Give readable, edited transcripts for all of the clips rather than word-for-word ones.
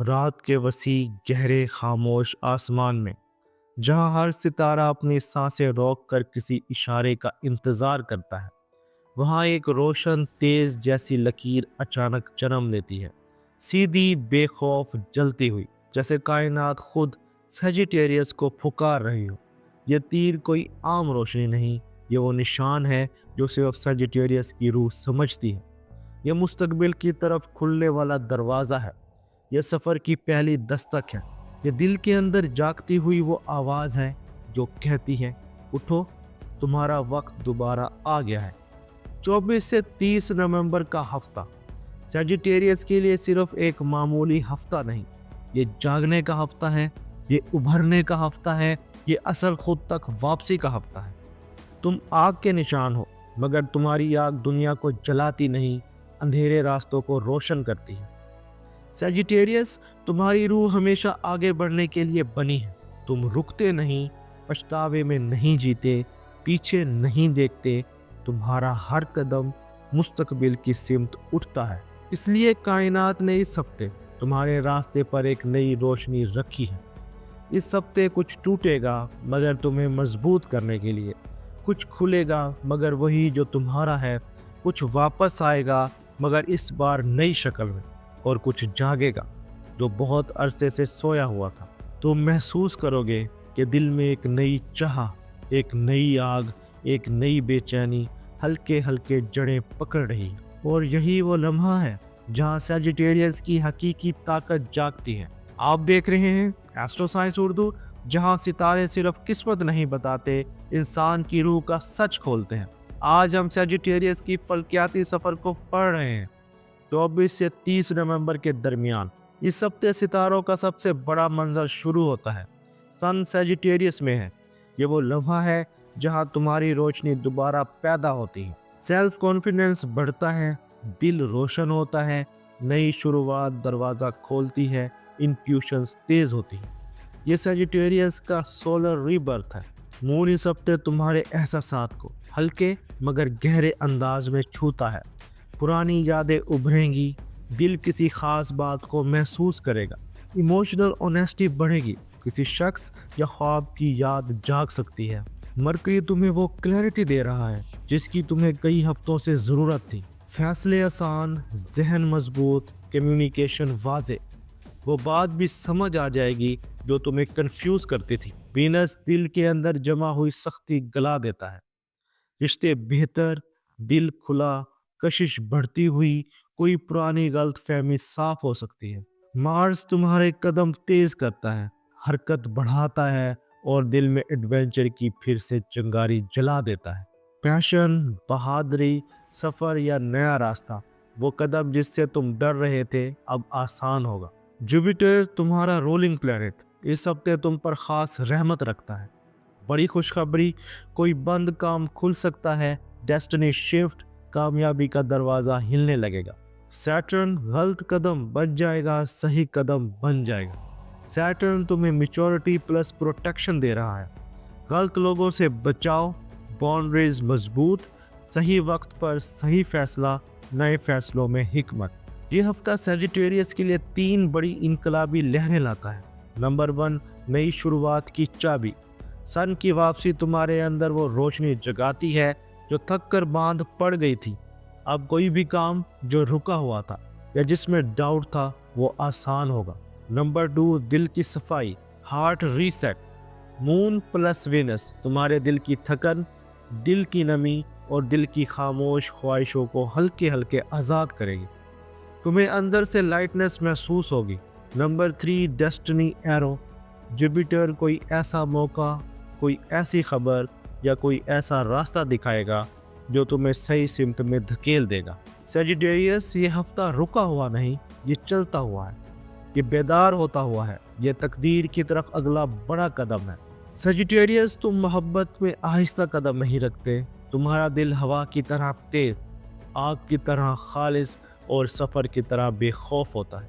रात के वसी गहरे खामोश आसमान में जहां हर सितारा अपनी सांसें रोक कर किसी इशारे का इंतजार करता है, वहां एक रोशन तेज जैसी लकीर अचानक जन्म लेती है, सीधी बेखौफ जलती हुई, जैसे कायनात खुद सेजिटेरियस को पुकार रही हो। यह तीर कोई आम रोशनी नहीं, ये वो निशान है जो सिर्फ सेजिटेरियस की रूह समझती है। यह मुस्तकबिल की तरफ खुलने वाला दरवाज़ा है, यह सफ़र की पहली दस्तक है, ये दिल के अंदर जागती हुई वो आवाज़ है जो कहती है, उठो, तुम्हारा वक्त दोबारा आ गया है। 24 से 30 नवंबर का हफ्ता सैजिटेरियस के लिए सिर्फ एक मामूली हफ्ता नहीं, ये जागने का हफ्ता है, ये उभरने का हफ्ता है, ये असल खुद तक वापसी का हफ्ता है। तुम आग के निशान हो, मगर तुम्हारी आग दुनिया को जलाती नहीं, अंधेरे रास्तों को रोशन करती है। सैजिटेरियस, तुम्हारी रूह हमेशा आगे बढ़ने के लिए बनी है। तुम रुकते नहीं, पछतावे में नहीं जीते, पीछे नहीं देखते, तुम्हारा हर कदम मुस्तकबिल की सिमत उठता है। इसलिए कायनात ने इस हफ्ते तुम्हारे रास्ते पर एक नई रोशनी रखी है। इस हफ्ते कुछ टूटेगा मगर तुम्हें मजबूत करने के लिए, कुछ खुलेगा मगर वही जो तुम्हारा है, कुछ वापस आएगा मगर इस बार नई शक्ल में, और कुछ जागेगा जो बहुत अरसे से सोया हुआ था। तुम महसूस करोगे कि दिल में एक नई चाह, एक नई आग, एक नई बेचैनी हल्के हल्के जड़ें पकड़ रही, और यही वो लम्हा है जहां सैजिटेरियस की हकीकी ताकत जागती है। आप देख रहे हैं एस्ट्रो साइंस उर्दू, जहां सितारे सिर्फ किस्मत नहीं बताते, इंसान की रूह का सच खोलते हैं। आज हम सैजिटेरियस की फल्कियाती सफर को पढ़ रहे हैं, 24 से 30 नवंबर के दरमियान। इस हफ्ते सितारों का सबसे बड़ा मंजर शुरू होता है। सन सैजिटेरियस में है, ये वो लम्हा है जहां तुम्हारी रोशनी दोबारा पैदा होती है, सेल्फ कॉन्फिडेंस बढ़ता है, दिल रोशन होता है, नई शुरुआत दरवाज़ा खोलती है, इंट्यूशंस तेज होती है। ये सैजिटेरियस का सोलर रीबर्थ है। मून इस हफ्ते तुम्हारे एहसासात को हल्के मगर गहरे अंदाज में छूता है। पुरानी यादें उभरेंगी, दिल किसी खास बात को महसूस करेगा, इमोशनल ऑनेस्टी बढ़ेगी, किसी शख्स या ख्वाब की याद जाग सकती है। मरकरी तुम्हें वो क्लैरिटी दे रहा है जिसकी तुम्हें कई हफ्तों से ज़रूरत थी। फैसले आसान, जहन मजबूत, कम्युनिकेशन वाजे, वो बात भी समझ आ जाएगी जो तुम्हें कंफ्यूज करती थी। वीनस दिल के अंदर जमा हुई सख्ती गला देता है, रिश्ते बेहतर, दिल खुला, कशिश बढ़ती हुई, कोई पुरानी गलत फहमी साफ हो सकती है। मार्स तुम्हारे कदम तेज करता है, हरकत बढ़ाता है, और दिल में एडवेंचर की फिर से चिंगारी जला देता है। पैशन, बहादुरी, सफर या नया रास्ता, वो कदम जिससे तुम डर रहे थे अब आसान होगा। जुपिटर तुम्हारा रोलिंग प्लैनेट इस हफ्ते तुम पर खास रहमत रखता है। बड़ी खुशखबरी, कोई बंद काम खुल सकता है, डेस्टिनी शिफ्ट, कामयाबी का दरवाजा हिलने लगेगा। सैटर्न गलत कदम बच जाएगा, सही कदम बन जाएगा। सैटर्न तुम्हें मैच्योरिटी प्लस प्रोटेक्शन दे रहा है। गलत लोगों से बचाओ, बाउंड्रीज मजबूत, सही वक्त पर सही फैसला, नए फैसलों में हिकमत। ये हफ्ता सैजिटेरियस के लिए 3 बड़ी इनकलाबी लहरें लाता है। नंबर 1, नई शुरुआत की चाबी। सन की वापसी तुम्हारे अंदर वो रोशनी जगाती है जो थक कर बांध पड़ गई थी। अब कोई भी काम जो रुका हुआ था या जिसमें डाउट था वो आसान होगा। नंबर 2, दिल की सफाई, heart reset. Moon plus Venus तुम्हारे दिल की थकन, दिल की नमी और दिल की खामोश ख्वाहिशों को हल्के हल्के आज़ाद करेगी। तुम्हें अंदर से लाइटनेस महसूस होगी। Number 3, destiny arrow. जुपिटर कोई ऐसा मौका, कोई ऐसी खबर या कोई ऐसा रास्ता दिखाएगा जो तुम्हें सही सिमत में धकेल देगा। सैजिटेरियस, ये हफ्ता रुका हुआ नहीं, ये चलता हुआ है, ये बेदार होता हुआ है, ये तकदीर की तरफ अगला बड़ा कदम है। सैजिटेरियस, तुम मोहब्बत में आहिस्ता कदम नहीं रखते, तुम्हारा दिल हवा की तरह तेज, आग की तरह खालिस और सफ़र की तरह बेखौफ होता है।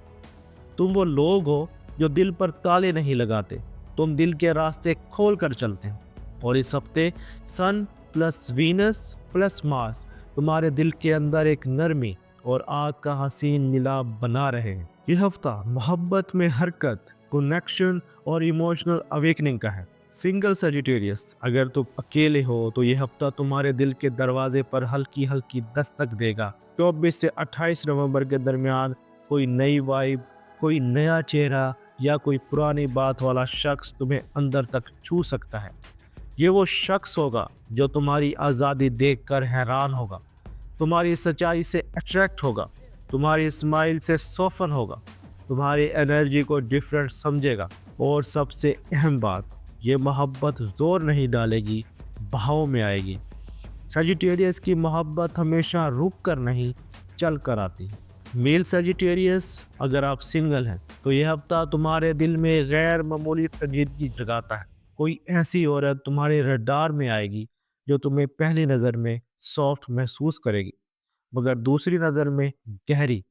तुम वो लोग हो जो दिल पर ताले नहीं लगाते, तुम दिल के रास्ते खोल कर चलते हो। और इस हफ्ते सन प्लस वीनस प्लस मार्स तुम्हारे दिल के अंदर एक नरमी और आग का हसीन मिलाप बना रहे हैं। ये हफ्ता मोहब्बत में हरकत, कनेक्शन और इमोशनल अवेकनिंग का है। सिंगल सजिटेरियस, अगर तुम अकेले हो तो ये हफ्ता तुम्हारे दिल के दरवाजे पर हल्की हल्की दस्तक देगा। 24 से 28 नवंबर के दरमियान कोई नई वाइब, कोई नया चेहरा या कोई पुरानी बात वाला शख्स तुम्हें अंदर तक छू सकता है। ये वो शख्स होगा जो तुम्हारी आज़ादी देखकर हैरान होगा, तुम्हारी सच्चाई से अट्रैक्ट होगा, तुम्हारी स्माइल से सॉफन होगा, तुम्हारी एनर्जी को डिफरेंट समझेगा। और सबसे अहम बात, ये मोहब्बत जोर नहीं डालेगी, बहाव में आएगी। सजिटेरियस की मोहब्बत हमेशा रुक कर नहीं, चल कर आती है। मेल सजिटेरियस, अगर आप सिंगल हैं तो यह हफ्ता तुम्हारे दिल में गैर मामूली संजीदगी जगाता है। कोई ऐसी औरत तुम्हारे रडार में आएगी जो तुम्हें पहली नज़र में सॉफ्ट महसूस करेगी, मगर दूसरी नज़र में गहरी।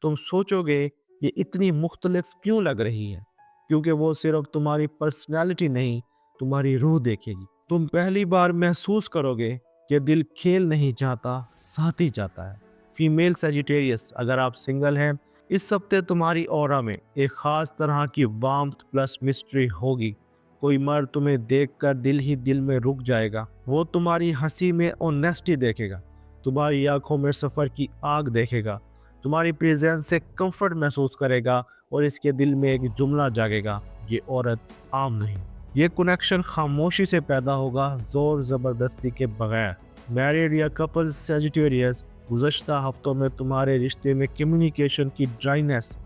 तुम सोचोगे ये इतनी मुख्तलिफ क्यों लग रही है, क्योंकि वो सिर्फ तुम्हारी पर्सनैलिटी नहीं, तुम्हारी रूह देखेगी। तुम पहली बार महसूस करोगे कि दिल खेल नहीं चाहता, साथी चाहता है। फीमेल सेजिटेरियस, अगर आप सिंगल हैं, इस हफ्ते तुम्हारी ऑरा में एक ख़ास तरह की वार्मथ प्लस मिस्ट्री होगी। कोई मर्द तुम्हें देखकर दिल ही दिल में रुक जाएगा। वो तुम्हारी हंसी में ऑनेस्टी देखेगा, तुम्हारी आंखों में सफ़र की आग देखेगा, तुम्हारी प्रेजेंस से कंफर्ट महसूस करेगा और इसके दिल में एक जुमला जागेगा, ये औरत आम नहीं। ये कनेक्शन खामोशी से पैदा होगा, जोर ज़बरदस्ती के बगैर। मैरिड या कपल सेजिटेरियस, गुज़श्ता हफ्तों में तुम्हारे रिश्ते में कम्युनिकेशन की ड्राइनेस,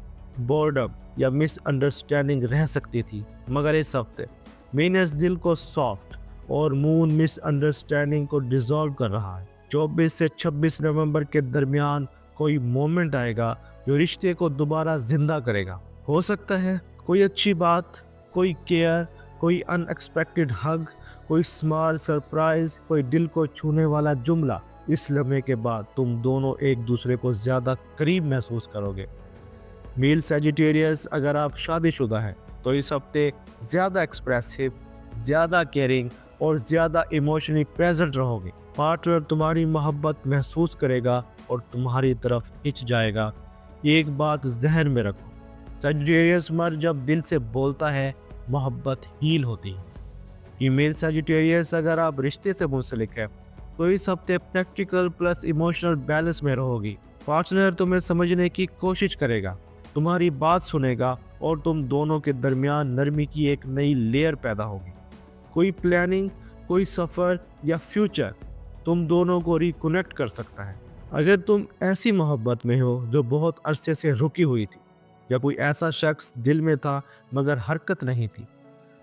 बोर्डम या मिसअंडरस्टैंडिंग रह सकती थी, मगर इस हफ्ते वीनस दिल को सॉफ्ट और मून मिसअंडरस्टैंडिंग को डिसॉल्व कर रहा है। 24 से 26 नवंबर के दरमियान कोई मोमेंट आएगा जो रिश्ते को दोबारा जिंदा करेगा। हो सकता है कोई अच्छी बात, कोई केयर, कोई अनएक्सपेक्टेड हग, कोई स्मॉल सरप्राइज, कोई दिल को छूने वाला जुमला। इस लम्हे के बाद तुम दोनों एक दूसरे को ज़्यादा करीब महसूस करोगे। मेल सेजिटेरियस, अगर आप शादीशुदा हैं तो इस हफ्ते ज़्यादा एक्सप्रेसिव, ज़्यादा केयरिंग और ज़्यादा इमोशनली प्रेजेंट रहोगे। पार्टनर तुम्हारी मोहब्बत महसूस करेगा और तुम्हारी तरफ खिंच जाएगा। एक बात जहन में रखो, सेजिटेरियस मर्द जब दिल से बोलता है, मोहब्बत हील होती है। फीमेल सेजिटेरियस, अगर आप रिश्ते से मुंसलिक है तो इस हफ्ते प्रैक्टिकल प्लस इमोशनल बैलेंस में रहोगी। पार्टनर तुम्हें समझने की कोशिश करेगा, तुम्हारी बात सुनेगा और तुम दोनों के दरमियान नरमी की एक नई लेयर पैदा होगी। कोई प्लानिंग, कोई सफ़र या फ्यूचर तुम दोनों को रिकनेक्ट कर सकता है। अगर तुम ऐसी मोहब्बत में हो जो बहुत अरसे से रुकी हुई थी, या कोई ऐसा शख्स दिल में था मगर हरकत नहीं थी,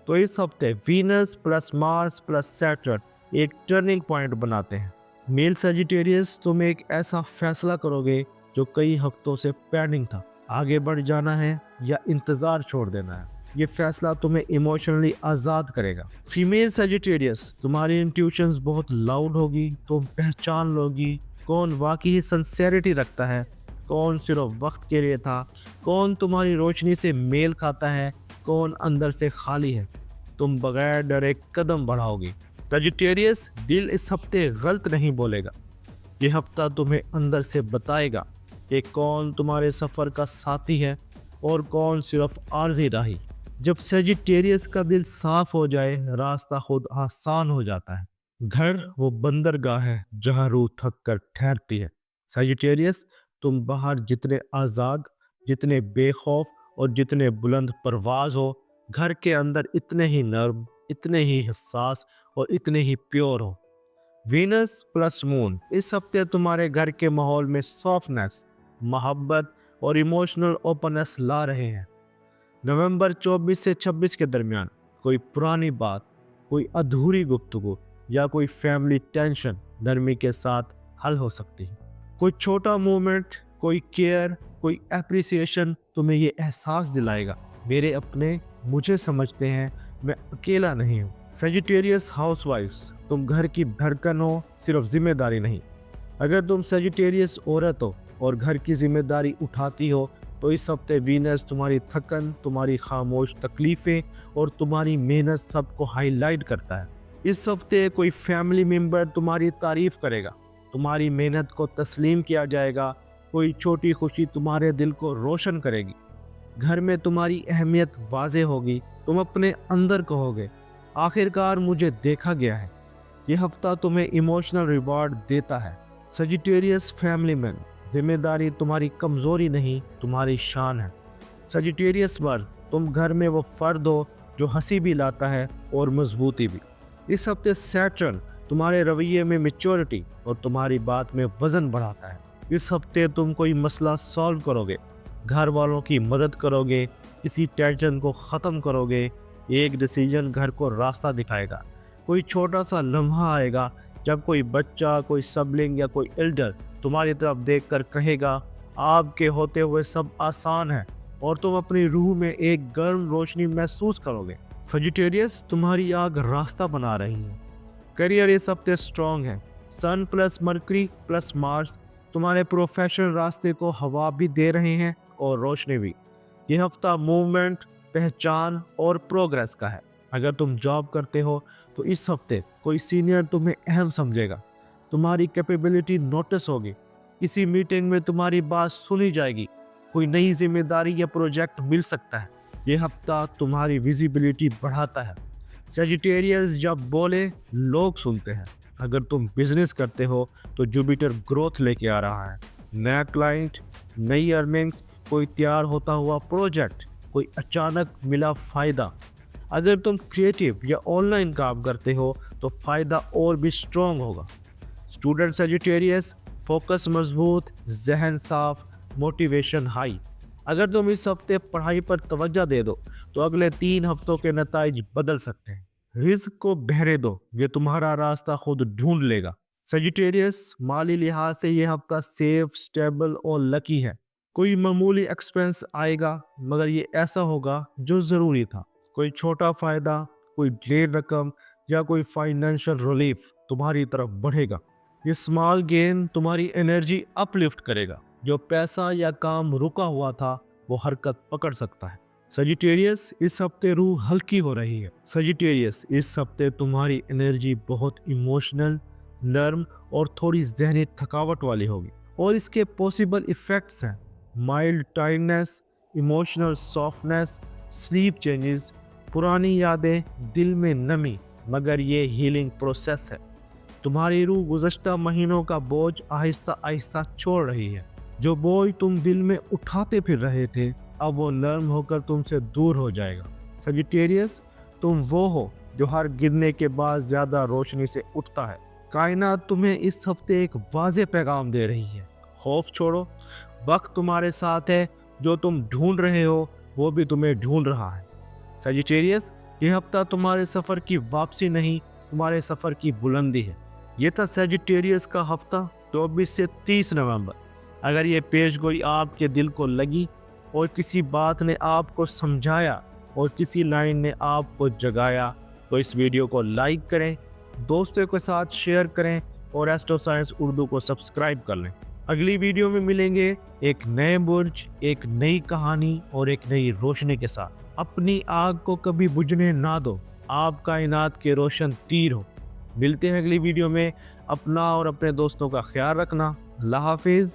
तो इस हफ्ते Venus plus Mars plus Saturn एक टर्निंग पॉइंट बनाते हैं। मेल सेजिटेरियस, तुम एक ऐसा फैसला करोगे जो कई हफ्तों से पेंडिंग था। आगे बढ़ जाना है या इंतज़ार छोड़ देना है, ये फैसला तुम्हें इमोशनली आज़ाद करेगा। फीमेल सेजिटेरियस, तुम्हारी इंट्यूशंस बहुत लाउड होगी। तुम पहचान लोगी कौन वाकई सिंसेरिटी रखता है, कौन सिर्फ वक्त के लिए था, कौन तुम्हारी रोशनी से मेल खाता है, कौन अंदर से खाली है। तुम बगैर डरे कदम बढ़ाओगे। सेजिटेरियस, दिल इस हफ्ते गलत नहीं बोलेगा। ये हफ्ता तुम्हें अंदर से बताएगा कि कौन तुम्हारे सफ़र का साथी है और कौन सिर्फ आर्जी राही। जब सेजिटेरियस का दिल साफ हो जाए, रास्ता खुद आसान हो जाता है। घर वो बंदरगाह है जहाँ रूह थक कर ठहरती है। सेजिटेरियस, तुम बाहर जितने आज़ाद, जितने बेखौफ और जितने बुलंद परवाज हो, घर के अंदर इतने ही नर्म, इतने ही हसास और इतने ही प्योर हो। वीनस प्लस मून इस हफ्ते तुम्हारे घर के माहौल में सॉफ्टनेस, मोहब्बत और इमोशनल ओपननेस ला रहे हैं। नवंबर 24 से 26 के दरमियान कोई पुरानी बात, कोई अधूरी गुफ्तगू या कोई फैमिली टेंशन नरमी के साथ हल हो सकती है। कोई छोटा मोमेंट, कोई केयर, कोई एप्रिसिएशन तुम्हें ये एहसास दिलाएगा, मेरे अपने मुझे समझते हैं, मैं अकेला नहीं हूँ। सेजिटेरियस हाउसवाइफ्स, तुम घर की धड़कन हो, सिर्फ जिम्मेदारी नहीं। अगर तुम सेजिटेरियस औरत हो और घर की जिम्मेदारी उठाती हो, तो इस हफ्ते वीनस तुम्हारी थकन, तुम्हारी खामोश तकलीफ़ें और तुम्हारी मेहनत सबको हाईलाइट करता है। इस हफ्ते कोई फैमिली मेम्बर तुम्हारी तारीफ़ करेगा, तुम्हारी मेहनत को तस्लीम किया जाएगा। कोई छोटी खुशी तुम्हारे दिल को रोशन करेगी। घर में तुम्हारी अहमियत वाज़े होगी। तुम अपने अंदर कहोगे, आखिरकार मुझे देखा गया है। ये हफ्ता तुम्हें इमोशनल रिवॉर्ड देता है। सजिटेरियस फैमिली मैन, जिम्मेदारी तुम्हारी कमज़ोरी नहीं, तुम्हारी शान है। सजिटेरियस वर्ड, तुम घर में वो फर्द हो जो हंसी भी लाता है और मजबूती भी। इस हफ्ते सैटर्न तुम्हारे रवैये में मैच्योरिटी और तुम्हारी बात में वजन बढ़ाता है। इस हफ्ते तुम कोई मसला सॉल्व करोगे, घर वालों की मदद करोगे, किसी टेंशन को ख़त्म करोगे। एक डिसीजन घर को रास्ता दिखाएगा। कोई छोटा सा लम्हा आएगा जब कोई बच्चा, कोई सबलिंग या कोई एल्डर तुम्हारी तरफ देखकर कहेगा, आपके होते हुए सब आसान है, और तुम अपनी रूह में एक गर्म रोशनी महसूस करोगे। वेजिटेरियंस, तुम्हारी आग रास्ता बना रही है। करियर इस हफ्ते स्ट्रॉन्ग है। सन प्लस मरकरी प्लस मार्स तुम्हारे प्रोफेशनल रास्ते को हवा भी दे रहे हैं और रोशनी भी। यह हफ्ता मूवमेंट, पहचान और प्रोग्रेस का है। अगर तुम जॉब करते हो तो इस हफ्ते कोई सीनियर तुम्हें अहम समझेगा, तुम्हारी कैपेबिलिटी नोटिस होगी, किसी मीटिंग में तुम्हारी बात सुनी जाएगी, कोई नई जिम्मेदारी या प्रोजेक्ट मिल सकता है। यह हफ्ता तुम्हारी विजिबिलिटी बढ़ाता है। सजिटेरियंस जब बोले लोग सुनते हैं। अगर तुम बिजनेस करते हो तो जुपिटर ग्रोथ लेके आ रहा है। नया क्लाइंट, नई अर्निंग्स, कोई तैयार होता हुआ प्रोजेक्ट, कोई अचानक मिला फ़ायदा। अगर तुम क्रिएटिव या ऑनलाइन काम करते हो तो फ़ायदा और भी स्ट्रॉन्ग होगा। स्टूडेंट सजिटेरियस, फोकस मजबूत, जहन साफ, मोटिवेशन हाई। अगर तुम इस हफ्ते पढ़ाई पर तवज्जो दे दो तो अगले 3 हफ्तों के नताइज बदल सकते हैं। रिस्क को बहरे दो, ये तुम्हारा रास्ता खुद ढूंढ लेगा। सजिटेरियस, माली लिहाज से यह हफ्ता सेफ, स्टेबल और लकी है। कोई मामूली एक्सपेंस आएगा मगर ये ऐसा होगा जो ज़रूरी था। कोई छोटा फ़ायदा, कोई ढेर रकम या कोई फाइनेंशियल रिलीफ तुम्हारी तरफ बढ़ेगा। ये स्मॉल गेन तुम्हारी एनर्जी अपलिफ्ट करेगा। जो पैसा या काम रुका हुआ था वो हरकत पकड़ सकता है। सजिटेरियस, इस हफ्ते रूह हल्की हो रही है। सजिटेरियस, इस हफ्ते तुम्हारी एनर्जी बहुत इमोशनल, नर्म और थोड़ी ज़हनी थकावट वाली होगी, और इसके पॉसिबल इफ़ेक्ट्स हैं mild tiredness, emotional softness, sleep changes, पुरानी यादें, दिल में नमी। मगर ये हीलिंग प्रोसेस है। तुम्हारी रूह गुज़श्ता महीनों का बोझ आहिस्ता आहिस्ता छोड़ रही है। जो बोझ तुम दिल में उठाते फिर रहे थे, अब वो नर्म होकर तुमसे दूर हो जाएगा। सजिटेरियस, तुम वो हो जो हर गिरने के बाद ज़्यादा रोशनी से उठता है। कायनात तुम्हें इस हफ्ते एक वाज़े पैगाम दे रही है, खौफ छोड़ो, वक्त तुम्हारे साथ है, जो तुम ढूंढ रहे हो वो भी तुम्हें ढूंढ रहा है। सजिटेरियस, ये हफ्ता तुम्हारे सफ़र की वापसी नहीं, तुम्हारे सफ़र की बुलंदी है। ये था सजिटेरियस का हफ्ता 24 से 30 नवंबर। अगर ये पेशगोई आपके दिल को लगी और किसी बात ने आपको समझाया और किसी लाइन ने आपको जगाया तो इस वीडियो को लाइक करें, दोस्तों के साथ शेयर करें और एस्ट्रो साइंस उर्दू को सब्सक्राइब कर लें। अगली वीडियो में मिलेंगे एक नए बुर्ज, एक नई कहानी और एक नई रोशनी के साथ। अपनी आग को कभी बुझने ना दो, आप कायनात के रोशन तीर हो। मिलते हैं अगली वीडियो में। अपना और अपने दोस्तों का ख्याल रखना। अल्लाह हाफिज़।